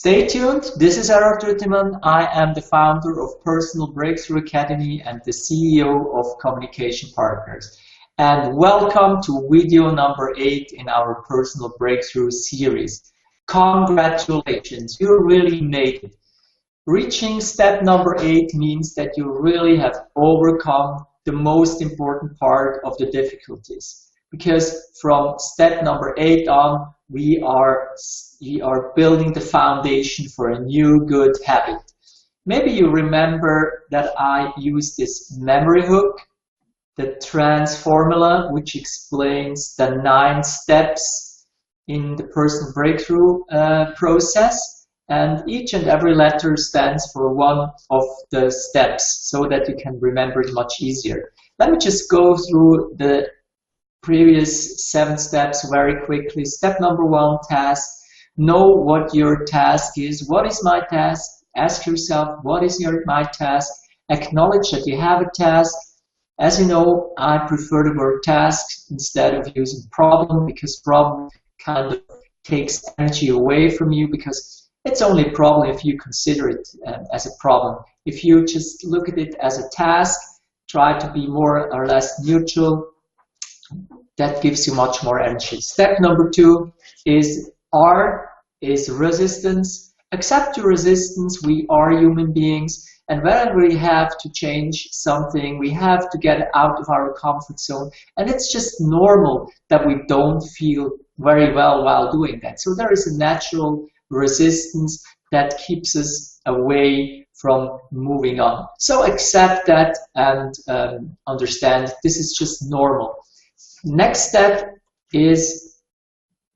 Stay tuned. This is Erhard Ruettimann. I am the founder of Personal Breakthrough Academy and the CEO of Communication Partners. And welcome to video number 8 in our Personal Breakthrough series. Congratulations, you really made it. Reaching step number 8 means that you really have overcome the most important part of the difficulties. Because from step number 8 on, we are building the foundation for a new good habit. Maybe you remember that I used this memory hook, the TRANSFORMula, which explains the 9 steps in the personal breakthrough process. And each and every letter stands for one of the steps so that you can remember it much easier. Let me just go through the previous 7 steps very quickly. Step number 1, task. Know what your task is. What is my task? Ask yourself, what is my task? Acknowledge that you have a task. As you know, I prefer the word task instead of using problem, because problem kind of takes energy away from you, because it's only a problem if you consider it as a problem. If you just look at it as a task, try to be more or less neutral, that gives you much more energy. Step number 2 is R is resistance. Accept your resistance. We are human beings, and whenever we have to change something, we have to get out of our comfort zone, and it's just normal that we don't feel very well while doing that. So there is a natural resistance that keeps us away from moving on. So accept that and understand this is just normal. Next step is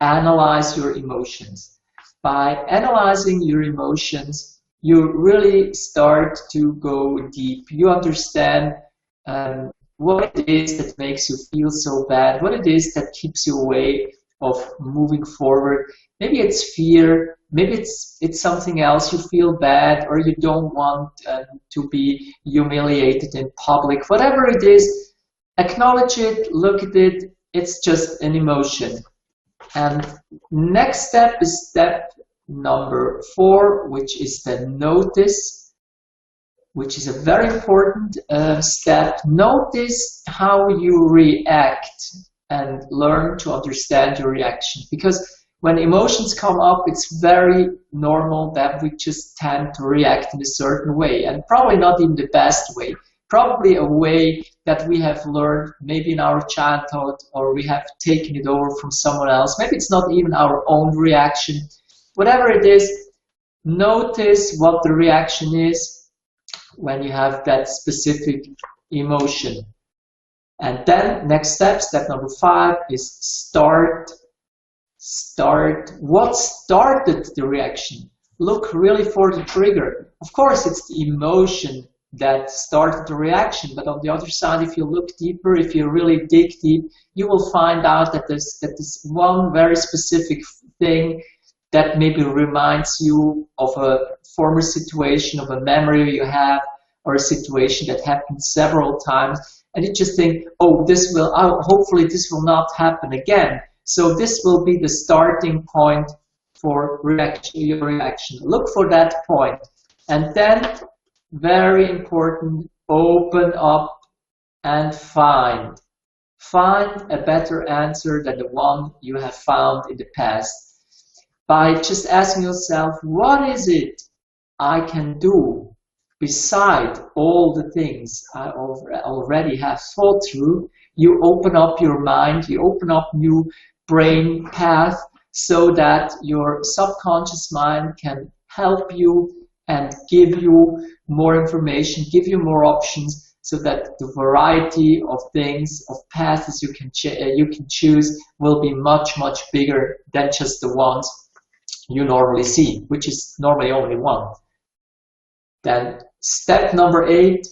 analyze your emotions. By analyzing your emotions, you really start to go deep. You understand what it is that makes you feel so bad, what it is that keeps you away of moving forward. Maybe it's fear, maybe it's something else. You feel bad, or you don't want to be humiliated in public. Whatever it is, acknowledge it, look at it, it's just an emotion. And next step is step number 4, which is the notice, which is a very important step. Notice how you react and learn to understand your reaction. Because when emotions come up, it's very normal that we just tend to react in a certain way, and probably not in the best way. Probably a way that we have learned maybe in our childhood, or we have taken it over from someone else. Maybe it's not even our own reaction. Whatever it is, notice what the reaction is when you have that specific emotion. And then next step, step number 5, is start. What started the reaction? Look really for the trigger. Of course, it's the emotion that started the reaction, but on the other side, if you look deeper, if you really dig deep, you will find out that there's one very specific thing that maybe reminds you of a former situation, of a memory you have, or a situation that happened several times, and you just think, oh, hopefully this will not happen again. So this will be the starting point for your reaction. Look for that point, and then, very important, open up and find a better answer than the one you have found in the past. By just asking yourself, what is it I can do beside all the things I already have thought through? You open up your mind, you open up new brain path, so that your subconscious mind can help you and give you more information, give you more options, so that the variety of things, of paths you can choose will be much, much bigger than just the ones you normally see, which is normally only one. Then step number 8,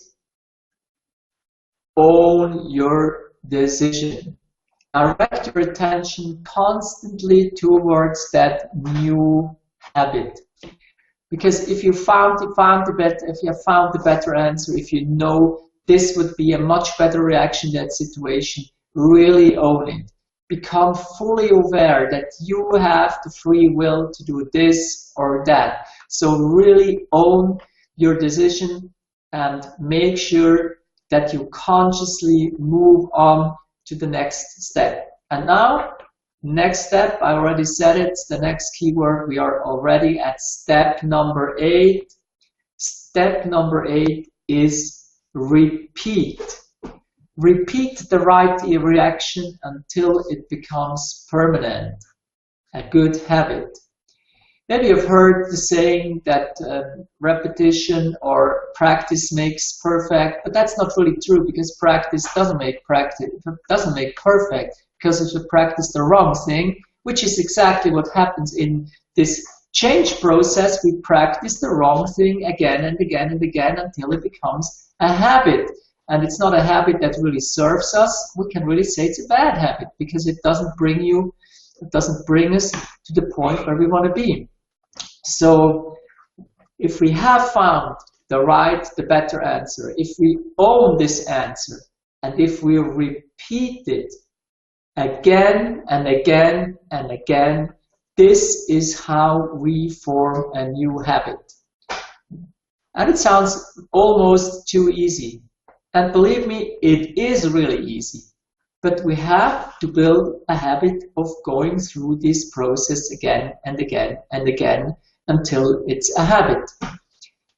own your decision. Direct your attention constantly towards that new habit. Because if you found the better answer, if you know this would be a much better reaction to that situation, really own it. become fully aware that you have the free will to do this or that. So really own your decision and make sure that you consciously move on to the next step. And now, next step, I already said it, the next keyword, we are already at step number 8. Step number 8 is repeat. Repeat the right reaction until it becomes permanent, a good habit. Maybe you've heard the saying that repetition or practice makes perfect, but that's not really true, because practice doesn't make perfect, because if you practice the wrong thing, which is exactly what happens in this change process, we practice the wrong thing again and again and again until it becomes a habit. And it's not a habit that really serves us. We can really say it's a bad habit, because it doesn't bring us to the point where we want to be. So if we have found the better answer, if we own this answer, and if we repeat it again and again and again, this is how we form a new habit. And it sounds almost too easy. And believe me, it is really easy. But we have to build a habit of going through this process again and again and again until it's a habit.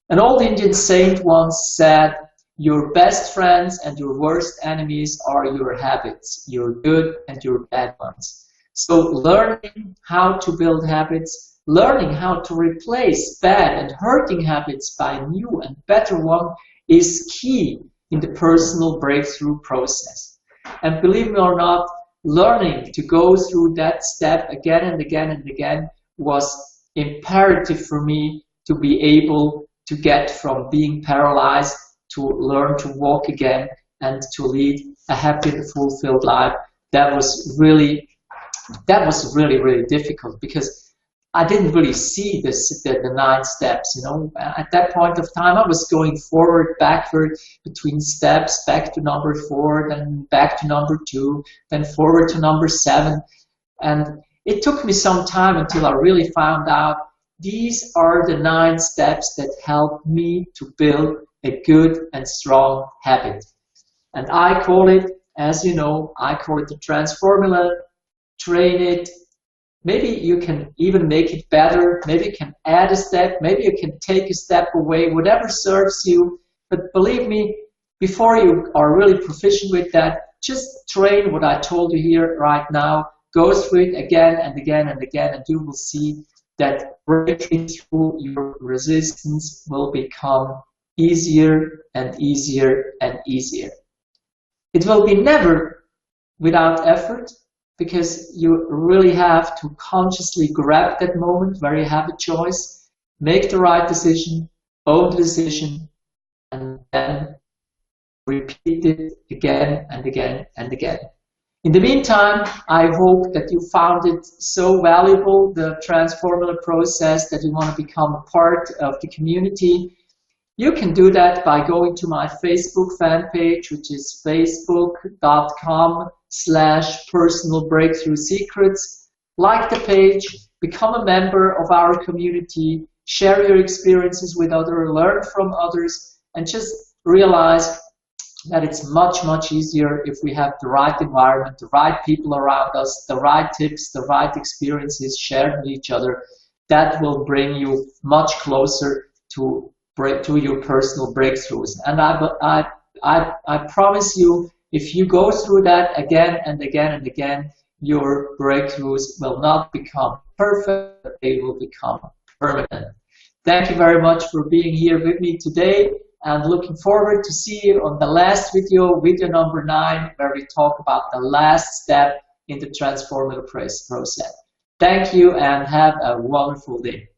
An old Indian saint once said, "Your best friends and your worst enemies are your habits, your good and your bad ones." So learning how to build habits, learning how to replace bad and hurting habits by new and better one is key in the personal breakthrough process. And believe me or not, learning to go through that step again and again and again was imperative for me to be able to get from being paralyzed to learn to walk again and to lead a happy and fulfilled life. That was really difficult, because I didn't really see the 9 steps, you know. At that point of time, I was going forward, backward, between steps, back to number 4, then back to number 2, then forward to number 7. And it took me some time until I really found out these are the 9 steps that help me to build a good and strong habit. And I call it, as you know, I call it the TRANSFORMula. Train it. Maybe you can even make it better. Maybe you can add a step. Maybe you can take a step away, whatever serves you. But believe me, before you are really proficient with that, just train what I told you here right now. Go through it again and again and again, and you will see that breaking through your resistance will become easier and easier and easier. It will be never without effort, because you really have to consciously grab that moment where you have a choice, make the right decision, own the decision, and then repeat it again and again and again. In the meantime, I hope that you found it so valuable, the TRANSFORMula process, that you want to become a part of the community. You can do that by going to my Facebook fan page, which is facebook.com/personalbreakthroughsecrets. Like the page, become a member of our community, share your experiences with others, learn from others, and just realize that it's much, much easier if we have the right environment, the right people around us, the right tips, the right experiences shared with each other. That will bring you much closer to your personal breakthroughs. And I promise you, if you go through that again and again and again, your breakthroughs will not become perfect, but they will become permanent. Thank you very much for being here with me today, and looking forward to see you on the last video, video number 9, where we talk about the last step in the TRANSFORMula process. Thank you and have a wonderful day.